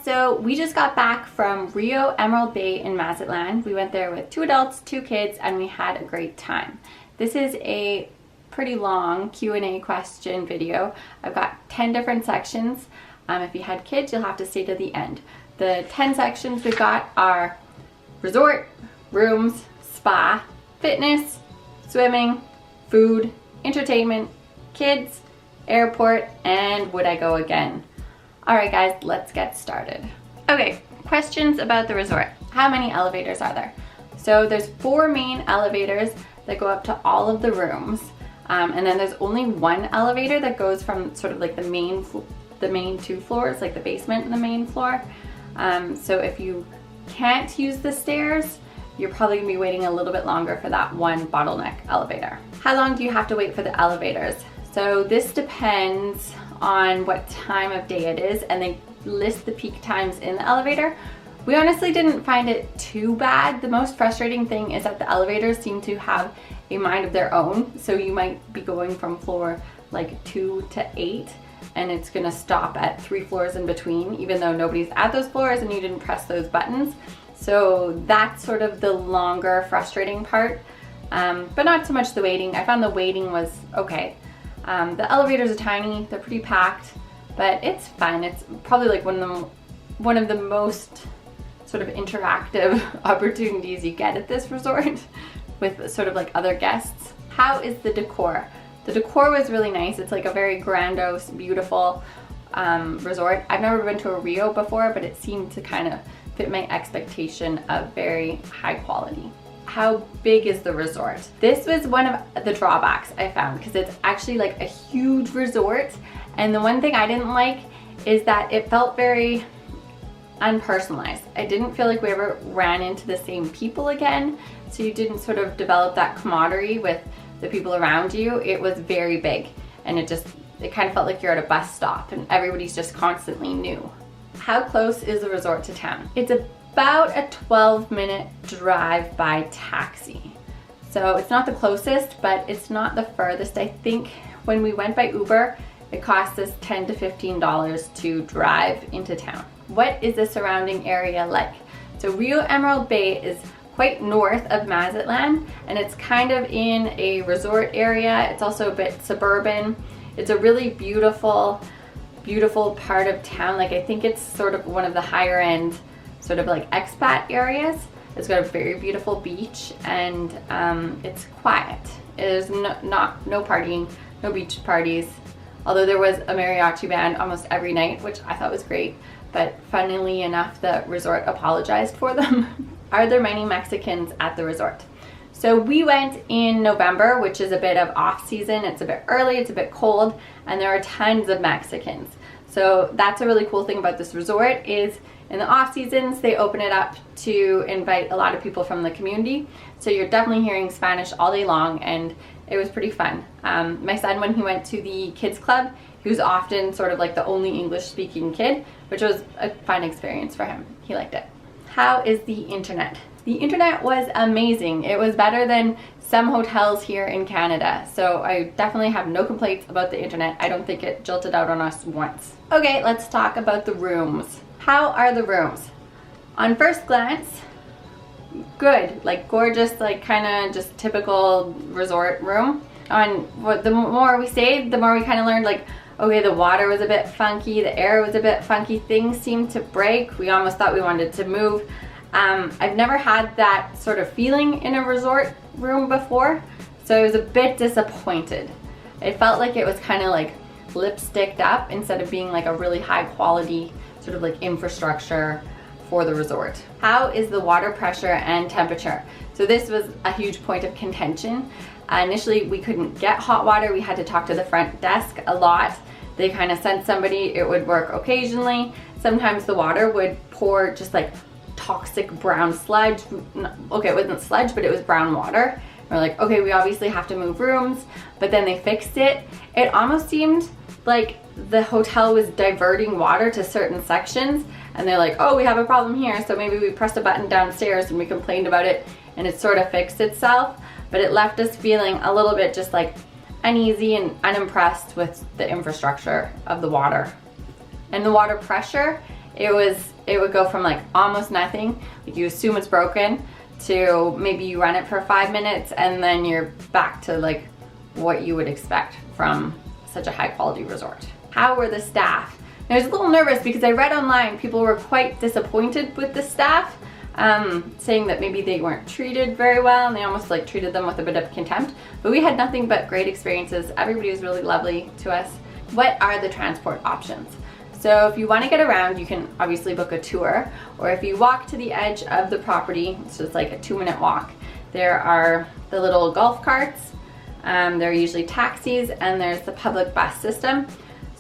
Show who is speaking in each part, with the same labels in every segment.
Speaker 1: so we just got back from Rio Emerald Bay in Mazatlan. We went there with 2 adults, 2 kids, and we had a great time. This is a pretty long Q&A question video. I've got 10 different sections. If you had kids, you'll have to stay to the end. The 10 sections we've got are resort, rooms, spa, fitness, swimming, food, entertainment, kids, airport, and would I go again? Alright guys, let's get started. Okay, questions about the resort. How many elevators are there? So there's 4 main elevators that go up to all of the rooms. And then there's only 1 elevator that goes from sort of like the main 2 floors, like the basement and the main floor. So if you can't use the stairs, you're probably gonna be waiting a little bit longer for that 1 bottleneck elevator. How long do you have to wait for the elevators? So this depends on what time of day it is, and they list the peak times in the elevator. We honestly didn't find it too bad. The most frustrating thing is that the elevators seem to have a mind of their own. So you might be going from floor like 2 to 8, and it's gonna stop at 3 floors in between, even though nobody's at those floors and you didn't press those buttons. So that's sort of the longer, frustrating part, but not so much the waiting. I found the waiting was okay. The elevators are tiny, they're pretty packed, but it's fun. It's probably like one of the most sort of interactive opportunities you get at this resort with sort of like other guests. How is the decor? The decor was really nice. It's like a very grandiose, beautiful resort. I've never been to a Rio before, but it seemed to kind of fit my expectation of very high quality. How big is the resort? This was one of the drawbacks I found, because it's actually like a huge resort, and the one thing I didn't like is that it felt very unpersonalized. I didn't feel like we ever ran into the same people again, so you didn't sort of develop that camaraderie with the people around you. It was very big, and it kind of felt like you're at a bus stop and everybody's just constantly new. How close is the resort to town? It's about a 12-minute drive by taxi. So it's not the closest, but it's not the furthest. I think when we went by Uber, it cost us $10 to $15 to drive into town. What is the surrounding area like? So Rio Emerald Bay is quite north of Mazatlan, and it's kind of in a resort area. It's also a bit suburban. It's a really beautiful part of town. Like, I think it's sort of one of the higher end sort of like expat areas. It's got a very beautiful beach, and it's quiet. There's no partying, no beach parties, although there was a mariachi band almost every night, which I thought was great, but funnily enough, the resort apologized for them. Are there many Mexicans at the resort? So we went in November, which is a bit of off season. It's a bit early, it's a bit cold, and there are tons of Mexicans. So that's a really cool thing about this resort is in the off seasons, they open it up to invite a lot of people from the community. So you're definitely hearing Spanish all day long, and it was pretty fun. My son, when he went to the kids club, he was often sort of like the only English speaking kid, which was a fun experience for him. He liked it. How is the internet? The internet was amazing. It was better than some hotels here in Canada. So I definitely have no complaints about the internet. I don't think it jolted out on us once. Okay, let's talk about the rooms. How are the rooms? On first glance, good, like gorgeous, like kind of just typical resort room. The more we stayed, the more we kind of learned like, okay, the water was a bit funky, the air was a bit funky, things seemed to break. We almost thought we wanted to move. I've never had that sort of feeling in a resort room before, so I was a bit disappointed. It felt like it was kind of like lipsticked up instead of being like a really high quality sort of like infrastructure for the resort. How is the water pressure and temperature? So this was a huge point of contention. Initially, we couldn't get hot water. We had to talk to the front desk a lot. They kind of sent somebody. It would work occasionally. Sometimes the water would pour just like toxic brown sludge. Okay, it wasn't sludge, but it was brown water. We're like, okay, we obviously have to move rooms, but then they fixed it. It almost seemed like the hotel was diverting water to certain sections, and they're like, oh, we have a problem here, so maybe we pressed a button downstairs and we complained about it and it sort of fixed itself. But it left us feeling a little bit just like uneasy and unimpressed with the infrastructure of the water. And the water pressure, it would go from like almost nothing, like you assume it's broken, to maybe you run it for 5 minutes and then you're back to like what you would expect from such a high quality resort. How were the staff? I was a little nervous because I read online people were quite disappointed with the staff, saying that maybe they weren't treated very well and they almost like treated them with a bit of contempt. But we had nothing but great experiences. Everybody was really lovely to us. What are the transport options? So if you want to get around, you can obviously book a tour, or if you walk to the edge of the property, so it's like a 2-minute walk, there are the little golf carts, there are usually taxis, and there's the public bus system.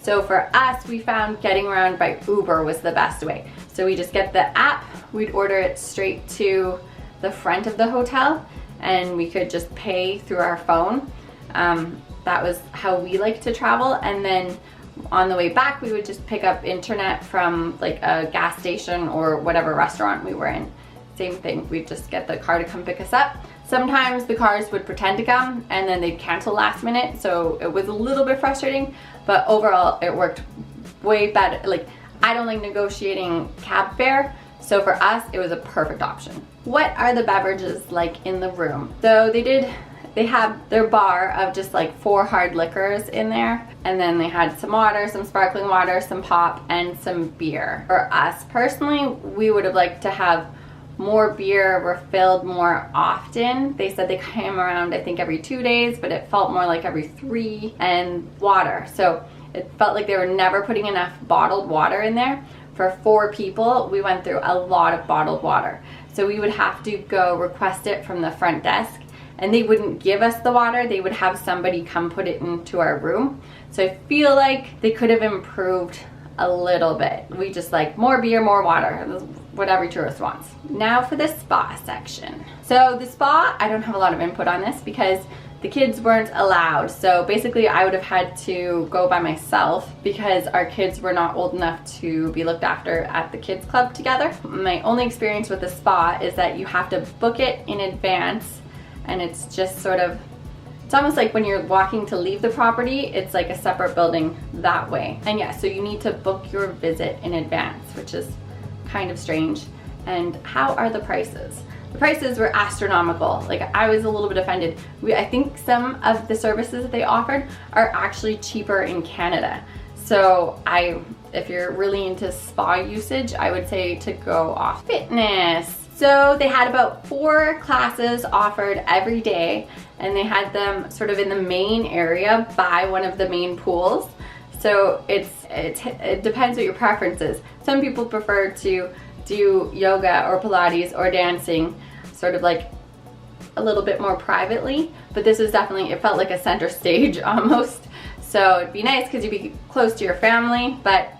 Speaker 1: So for us, we found getting around by Uber was the best way. So we just get the app, we'd order it straight to the front of the hotel, and we could just pay through our phone. That was how we like to travel. And then on the way back, we would just pick up internet from like a gas station or whatever restaurant we were in. Same thing, we'd just get the car to come pick us up. Sometimes the cars would pretend to come and then they'd cancel last minute, so it was a little bit frustrating, but overall it worked way better. Like, I don't like negotiating cab fare, so for us it was a perfect option. What are the beverages like in the room? So they have their bar of just like 4 hard liquors in there, and then they had some water, some sparkling water, some pop, and some beer. For us personally, we would have liked to have more beer refilled more often. They said they came around I think every 2 days, but it felt more like every 3, and water. So it felt like they were never putting enough bottled water in there. For 4 people, we went through a lot of bottled water. So we would have to go request it from the front desk, and they wouldn't give us the water. They would have somebody come put it into our room. So I feel like they could have improved a little bit. We just like more beer, more water, what every tourist wants. Now for the spa section. So the spa, I don't have a lot of input on this because the kids weren't allowed. So basically I would have had to go by myself because our kids were not old enough to be looked after at the kids club together. My only experience with the spa is that you have to book it in advance, and it's just sort of, it's almost like when you're walking to leave the property, it's like a separate building that way. And yeah, so you need to book your visit in advance, which is kind of strange. And how are the prices? The prices were astronomical. Like, I was a little bit offended. I think some of the services that they offered are actually cheaper in Canada. So if you're really into spa usage, I would say to go off. Fitness. So they had about 4 classes offered every day, and they had them sort of in the main area by one of the main pools. So it depends what your preference is. Some people prefer to do yoga or Pilates or dancing sort of like a little bit more privately, but this was definitely, it felt like a center stage almost. So it'd be nice because you'd be close to your family, but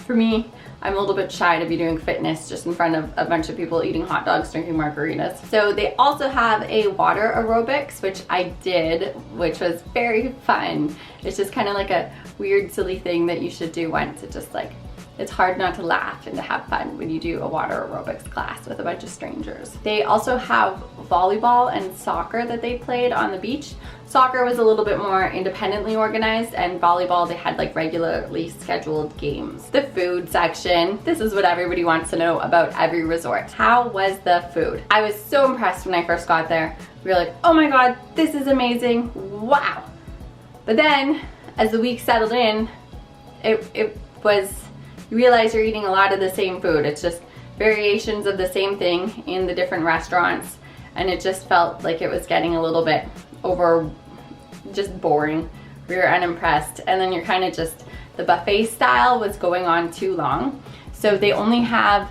Speaker 1: for me, I'm a little bit shy to be doing fitness just in front of a bunch of people eating hot dogs, drinking margaritas. So they also have a water aerobics, which I did, which was very fun. It's just kind of like a weird, silly thing that you should do once. It just like, it's hard not to laugh and to have fun when you do a water aerobics class with a bunch of strangers. They also have volleyball and soccer that they played on the beach. Soccer was a little bit more independently organized, and volleyball, they had like regularly scheduled games. The food section, this is what everybody wants to know about every resort. How was the food? I was so impressed when I first got there. We were like, oh my God, this is amazing, wow. But then as the week settled in, it was, you realize you're eating a lot of the same food. It's just variations of the same thing in the different restaurants, and it just felt like it was getting a little bit just boring. We were unimpressed, and then you're kind of just, the buffet style was going on too long. So they only have,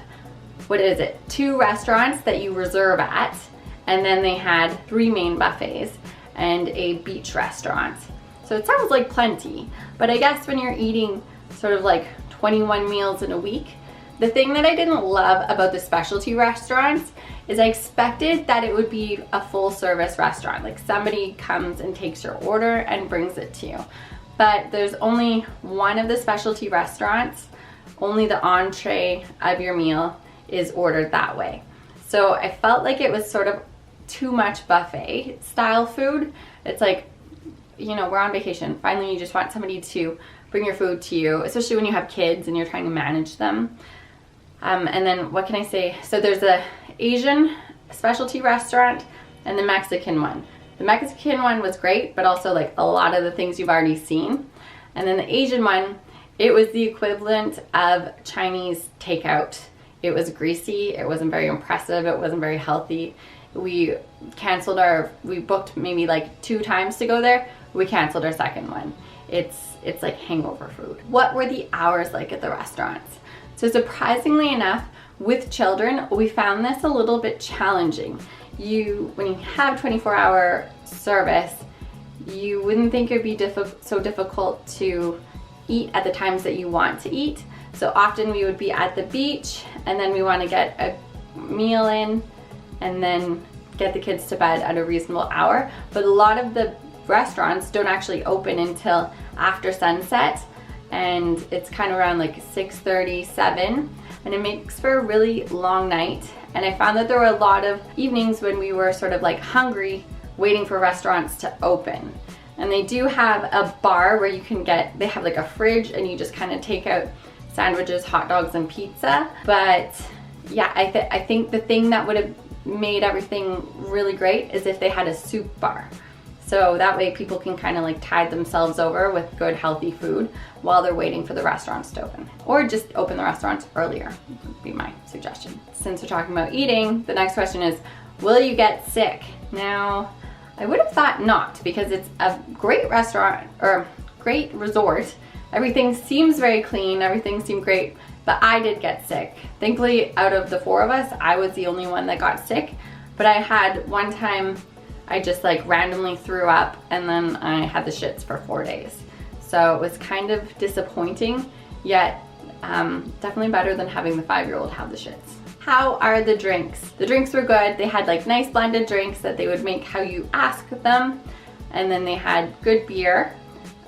Speaker 1: 2 restaurants that you reserve at, and then they had 3 main buffets and a beach restaurant. So it sounds like plenty, but I guess when you're eating sort of like 21 meals in a week, the thing that I didn't love about the specialty restaurants is I expected that it would be a full service restaurant. Like somebody comes and takes your order and brings it to you. But there's only one of the specialty restaurants, only the entree of your meal is ordered that way. So I felt like it was sort of too much buffet style food. It's like, you know, we're on vacation. Finally, you just want somebody to bring your food to you, especially when you have kids and you're trying to manage them. And then what can I say? So there's a Asian specialty restaurant and the Mexican one. The Mexican one was great, but also like a lot of the things you've already seen. And then the Asian one, it was the equivalent of Chinese takeout. It was greasy, it wasn't very impressive, it wasn't very healthy. We booked maybe like 2 times to go there. We canceled our second one. It's like hangover food. What were the hours like at the restaurants? So surprisingly enough, with children, we found this a little bit challenging. When you have 24-hour service, you wouldn't think it would be so difficult to eat at the times that you want to eat. So often we would be at the beach and then we want to get a meal in and then get the kids to bed at a reasonable hour. But a lot of the restaurants don't actually open until after sunset, and it's kind of around like 6:30, 7, and it makes for a really long night. And I found that there were a lot of evenings when we were sort of like hungry, waiting for restaurants to open. And they do have a bar where you can they have like a fridge and you just kind of take out sandwiches, hot dogs, and pizza. But yeah, I think the thing that would have made everything really great is if they had a soup bar. So that way people can kind of like tide themselves over with good healthy food while they're waiting for the restaurants to open. Or just open the restaurants earlier, would be my suggestion. Since we're talking about eating, the next question is, will you get sick? Now, I would have thought not, because it's a great restaurant or great resort. Everything seems very clean, everything seemed great, but I did get sick. Thankfully, out of the 4 of us, I was the only one that got sick. But I had one time, I just like randomly threw up and then I had the shits for 4 days. So it was kind of disappointing, yet definitely better than having the 5-year-old have the shits. How are the drinks? The drinks were good. They had like nice blended drinks that they would make how you ask them. And then they had good beer.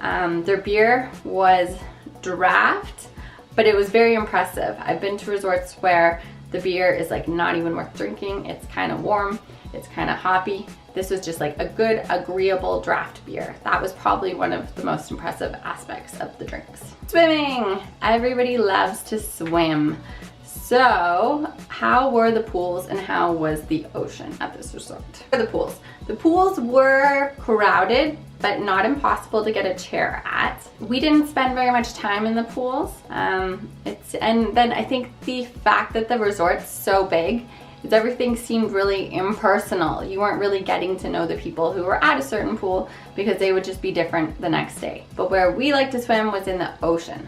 Speaker 1: Their beer was draft, but it was very impressive. I've been to resorts where the beer is like not even worth drinking. It's kind of warm, it's kind of hoppy. This was just like a good, agreeable draft beer. That was probably one of the most impressive aspects of the drinks. Swimming! Everybody loves to swim. So, how were the pools and how was the ocean at this resort? The pools were crowded, but not impossible to get a chair at. We didn't spend very much time in the pools. And then I think the fact that the resort's so big is everything seemed really impersonal. You weren't really getting to know the people who were at a certain pool because they would just be different the next day. But where we like to swim was in the ocean.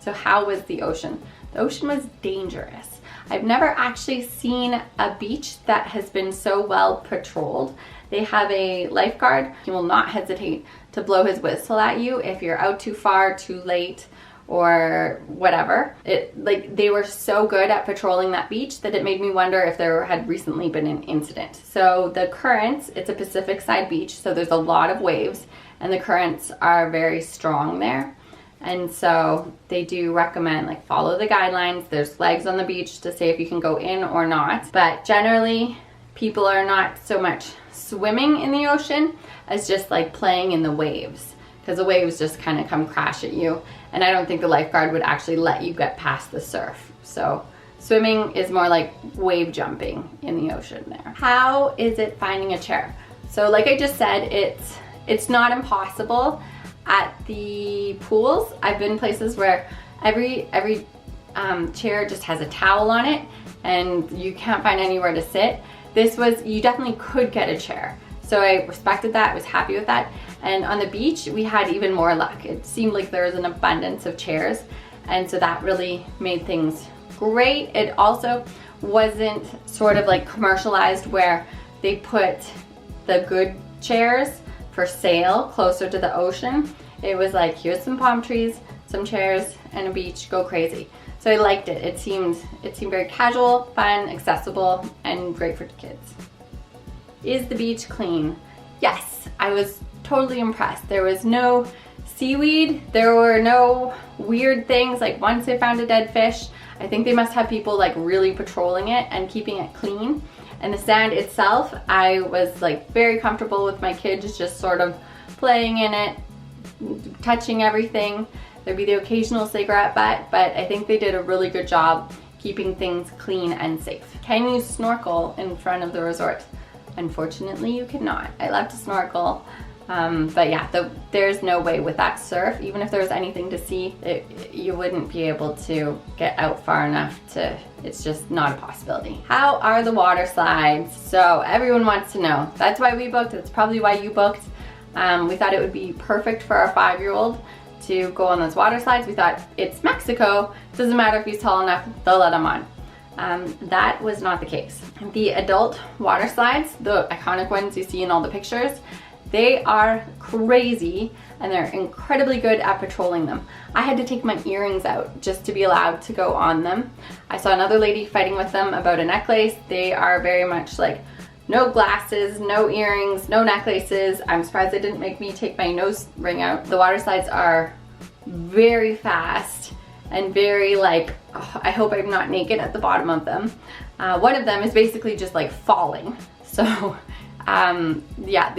Speaker 1: So how was the ocean? The ocean was dangerous. I've never actually seen a beach that has been so well patrolled. They have a lifeguard. He will not hesitate to blow his whistle at you if you're out too far, too late, or whatever. They were so good at patrolling that beach that it made me wonder if there had recently been an incident. So the currents, it's a Pacific side beach, so there's a lot of waves and the currents are very strong there. And so they do recommend like follow the guidelines. There's flags on the beach to say if you can go in or not. But generally people are not so much swimming in the ocean as just like playing in the waves, because the waves just kind of come crash at you. And I don't think the lifeguard would actually let you get past the surf. So swimming is more like wave jumping in the ocean there. How is it finding a chair? So like I just said, it's not impossible. At the pools, I've been places where every chair just has a towel on it and you can't find anywhere to sit. You definitely could get a chair. So I respected that, was happy with that. And on the beach, we had even more luck. It seemed like there was an abundance of chairs. And so that really made things great. It also wasn't sort of like commercialized where they put the good chairs for sale closer to the ocean. It was like, here's some palm trees, some chairs, and a beach, go crazy. So I liked it. It seemed very casual, fun, accessible, and great for kids. Is the beach clean? Yes, I was totally impressed. There was no seaweed, there were no weird things. Like once I found a dead fish, I think they must have people like really patrolling it and keeping it clean. And the sand itself, I was like very comfortable with my kids just sort of playing in it, touching everything. There'd be the occasional cigarette butt, but I think they did a really good job keeping things clean and safe. Can you snorkel in front of the resort? Unfortunately, you cannot. I love to snorkel, but yeah, there's no way with that surf, even if there was anything to see, you wouldn't be able to get out far enough to, it's just not a possibility. How are the water slides? So everyone wants to know. That's why we booked, that's probably why you booked. We thought it would be perfect for our 5-year-old to go on those water slides. We thought, it's Mexico, doesn't matter if he's tall enough, they'll let him on. That was not the case. The adult water slides, the iconic ones you see in all the pictures, they are crazy and they're incredibly good at patrolling them. I had to take my earrings out just to be allowed to go on them. I saw another lady fighting with them about a necklace. They are very much like no glasses, no earrings, no necklaces. I'm surprised they didn't make me take my nose ring out. The water slides are very fast and very like, oh, I hope I'm not naked at the bottom of them. One of them is basically just like falling. So yeah,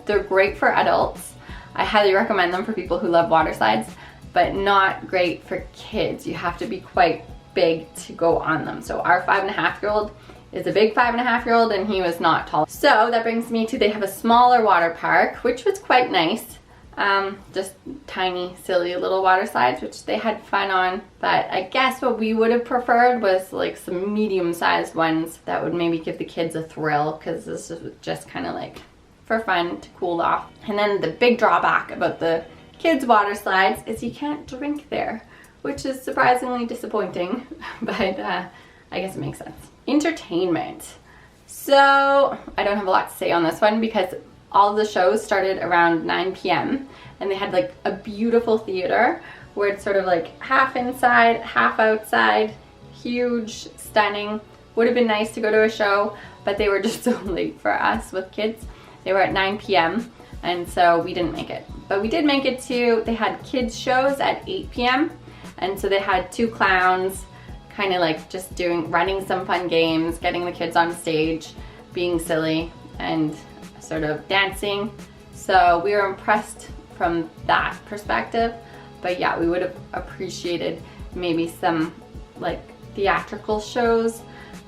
Speaker 1: they're great for adults. I highly recommend them for people who love water slides, but not great for kids. You have to be quite big to go on them. So our 5.5-year-old is a big 5.5-year-old and he was not tall. So that brings me to, they have a smaller water park, which was quite nice. Just tiny, silly little water slides, which they had fun on. But I guess what we would have preferred was like some medium-sized ones that would maybe give the kids a thrill, because this is just kind of like for fun to cool off. And then the big drawback about the kids' water slides is you can't drink there, which is surprisingly disappointing, but I guess it makes sense. Entertainment. So I don't have a lot to say on this one because all of the shows started around 9 p.m. and they had like a beautiful theater where it's sort of like half inside, half outside, huge, stunning. Would have been nice to go to a show, but they were just so late for us with kids. They were at 9 p.m. and so we didn't make it. But we did make it to, they had kids shows at 8 p.m. and so they had 2 clowns kind of like just running some fun games, getting the kids on stage, being silly and sort of dancing. So we were impressed from that perspective. But yeah, we would have appreciated maybe some like theatrical shows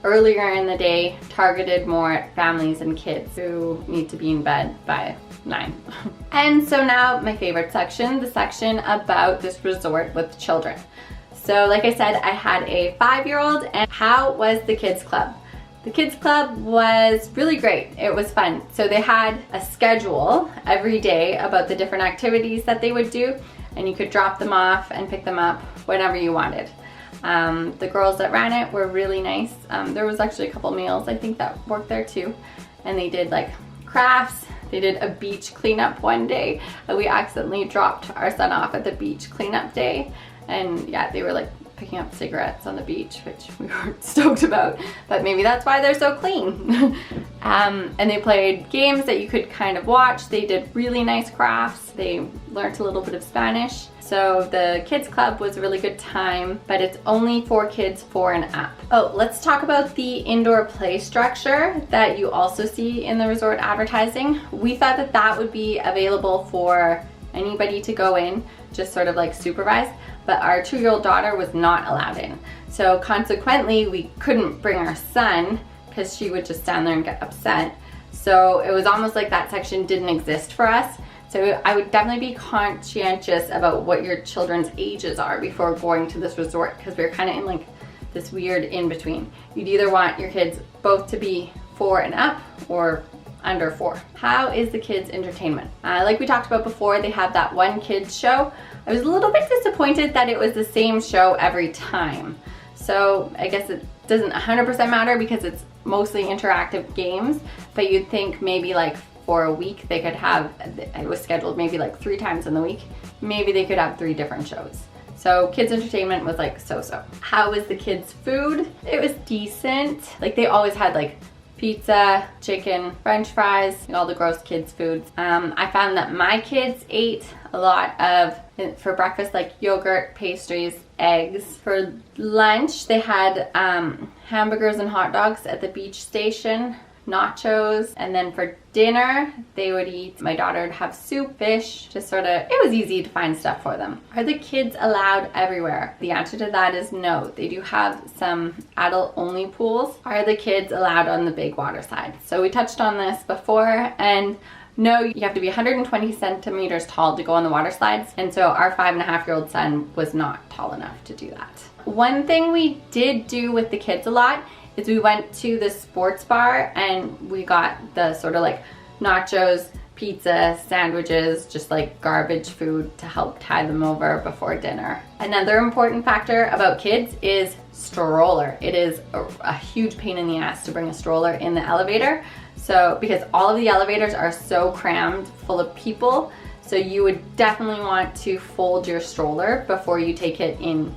Speaker 1: earlier in the day, targeted more at families and kids who need to be in bed by 9. And so now my favorite section, the section about this resort with children. So like I said, I had a 5-year-old, and how was the kids club? The kids club was really great. It was fun. So they had a schedule every day about the different activities that they would do, and you could drop them off and pick them up whenever you wanted. The girls that ran it were really nice. There was actually a couple meals I think that worked there too. And they did like crafts. They did a beach cleanup one day. We accidentally dropped our son off at the beach cleanup day. And yeah, they were like picking up cigarettes on the beach, which we weren't stoked about, but maybe that's why they're so clean. And they played games that you could kind of watch. They did really nice crafts. They learned a little bit of Spanish. So the kids club was a really good time, but it's only for kids 4 and up. Oh, let's talk about the indoor play structure that you also see in the resort advertising. We thought that that would be available for anybody to go in, just sort of like supervise, but our 2-year-old daughter was not allowed in. So consequently, we couldn't bring our son because she would just stand there and get upset. So it was almost like that section didn't exist for us. So I would definitely be conscientious about what your children's ages are before going to this resort, because we're kind of in like this weird in between. You'd either want your kids both to be 4 and up or under 4. How is the kids' entertainment? Like we talked about before, they have that one kids show. I was a little bit disappointed that it was the same show every time. So I guess it doesn't 100% matter because it's mostly interactive games, but you'd think maybe like for a week they could have, it was scheduled maybe like 3 times in the week, maybe they could have 3 different shows. So kids' entertainment was like so-so. How was the kids' food? It was decent. Like they always had like pizza, chicken, french fries, all the gross kids' foods. I found that my kids ate a lot of, for breakfast, like yogurt, pastries, eggs. For lunch, they had hamburgers and hot dogs at the beach station nachos, and then for dinner they would eat, my daughter would have soup, fish, just sort of, it was easy to find stuff for them. Are the kids allowed everywhere? The answer to that is no. They do have some adult only pools. Are the kids allowed on the big water side? So we touched on this before, and no, you have to be 120 centimeters tall to go on the water slides, and so our 5.5-year-old son was not tall enough to do that. One thing we did do with the kids a lot is we went to the sports bar and we got the sort of like nachos, pizza, sandwiches, just like garbage food to help tide them over before dinner. Another important factor about kids is stroller. It is a huge pain in the ass to bring a stroller in the elevator. So because all of the elevators are so crammed full of people, so you would definitely want to fold your stroller before you take it in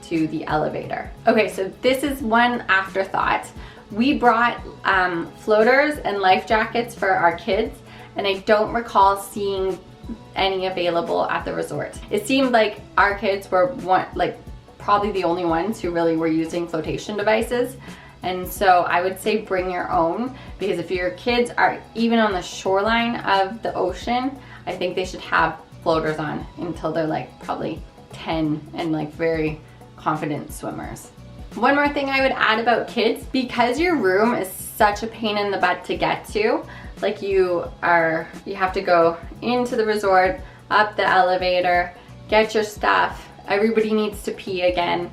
Speaker 1: to the elevator. Okay, so this is one afterthought. We brought floaters and life jackets for our kids, and I don't recall seeing any available at the resort. It seemed like our kids were probably the only ones who really were using flotation devices. And so I would say bring your own, because if your kids are even on the shoreline of the ocean, I think they should have floaters on until they're like probably 10 and like very confident swimmers. One more thing I would add about kids, because your room is such a pain in the butt to get to, like you have to go into the resort, up the elevator, get your stuff, everybody needs to pee again.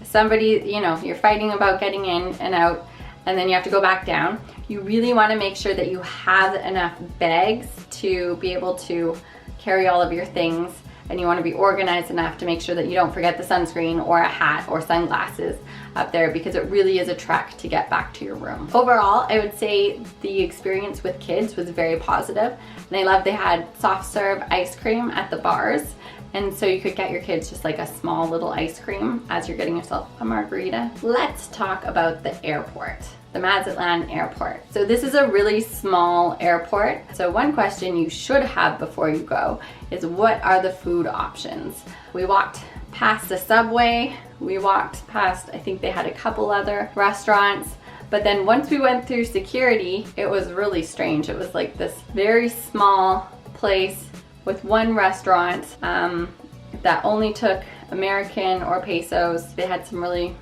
Speaker 1: Somebody, you know, you're fighting about getting in and out, and then you have to go back down. You really want to make sure that you have enough bags to be able to carry all of your things, and you want to be organized enough to make sure that you don't forget the sunscreen or a hat or sunglasses up there, because it really is a trek to get back to your room. Overall, I would say the experience with kids was very positive, and I loved they had soft serve ice cream at the bars. And so you could get your kids just like a small little ice cream as you're getting yourself a margarita. Let's talk about the airport, the Mazatlan airport. So this is a really small airport. So one question you should have before you go is, what are the food options? We walked past the Subway. We walked past, I think they had a couple other restaurants. But then once we went through security, it was really strange. It was like this very small place with one restaurant that only took American or pesos. They had some really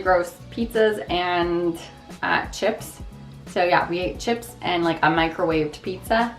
Speaker 1: gross pizzas and chips. So yeah, we ate chips and like a microwaved pizza,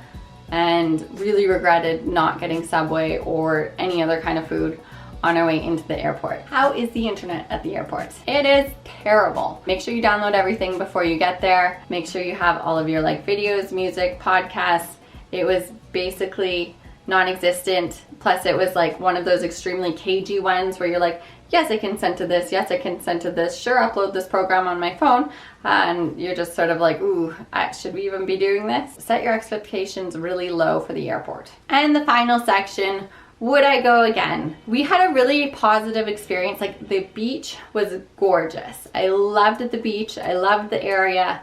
Speaker 1: and really regretted not getting Subway or any other kind of food on our way into the airport. How is the internet at the airport? It is terrible. Make sure you download everything before you get there. Make sure you have all of your like videos, music, podcasts. It was basically non-existent. Plus it was like one of those extremely cagey ones where you're like, yes, I can send to this. Yes, I can send to this. Sure, upload this program on my phone. And you're just sort of like, ooh, should we even be doing this? Set your expectations really low for the airport. And the final section, would I go again? We had a really positive experience. Like the beach was gorgeous. I loved the beach. I loved the area.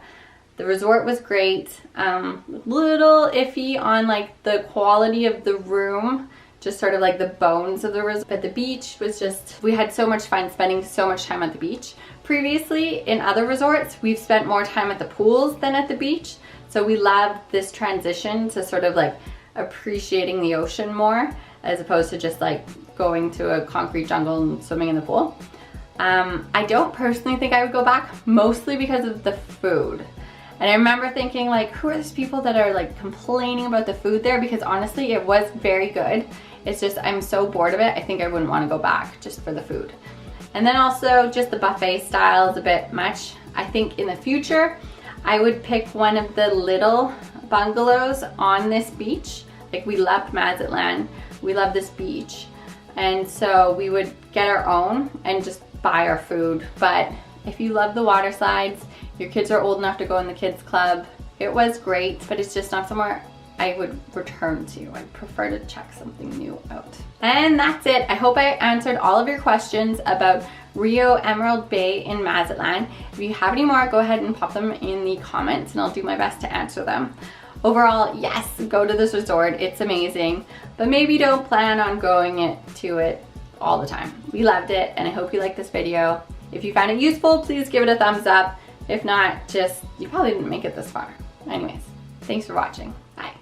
Speaker 1: The resort was great. Little iffy on like the quality of the room, just sort of like the bones of the resort. But the beach was just, we had so much fun spending so much time at the beach. Previously in other resorts, we've spent more time at the pools than at the beach. So we loved this transition to sort of like appreciating the ocean more, as opposed to just like going to a concrete jungle and swimming in the pool. I don't personally think I would go back, mostly because of the food. And I remember thinking like, who are these people that are like complaining about the food there? Because honestly, it was very good. It's just, I'm so bored of it. I think I wouldn't want to go back just for the food. And then also just the buffet style is a bit much. I think in the future, I would pick one of the little bungalows on this beach. Like we loved Mazatlan. We love this beach. And so we would get our own and just buy our food. But if you love the water slides, your kids are old enough to go in the kids club, it was great, but it's just not somewhere I would return to. I'd prefer to check something new out. And that's it. I hope I answered all of your questions about Rio Emerald Bay in Mazatlan. If you have any more, go ahead and pop them in the comments and I'll do my best to answer them. Overall, yes, go to this resort. It's amazing, but maybe don't plan on going to it all the time. We loved it, and I hope you liked this video. If you found it useful, please give it a thumbs up. If not, just, you probably didn't make it this far. Anyways, thanks for watching. Bye.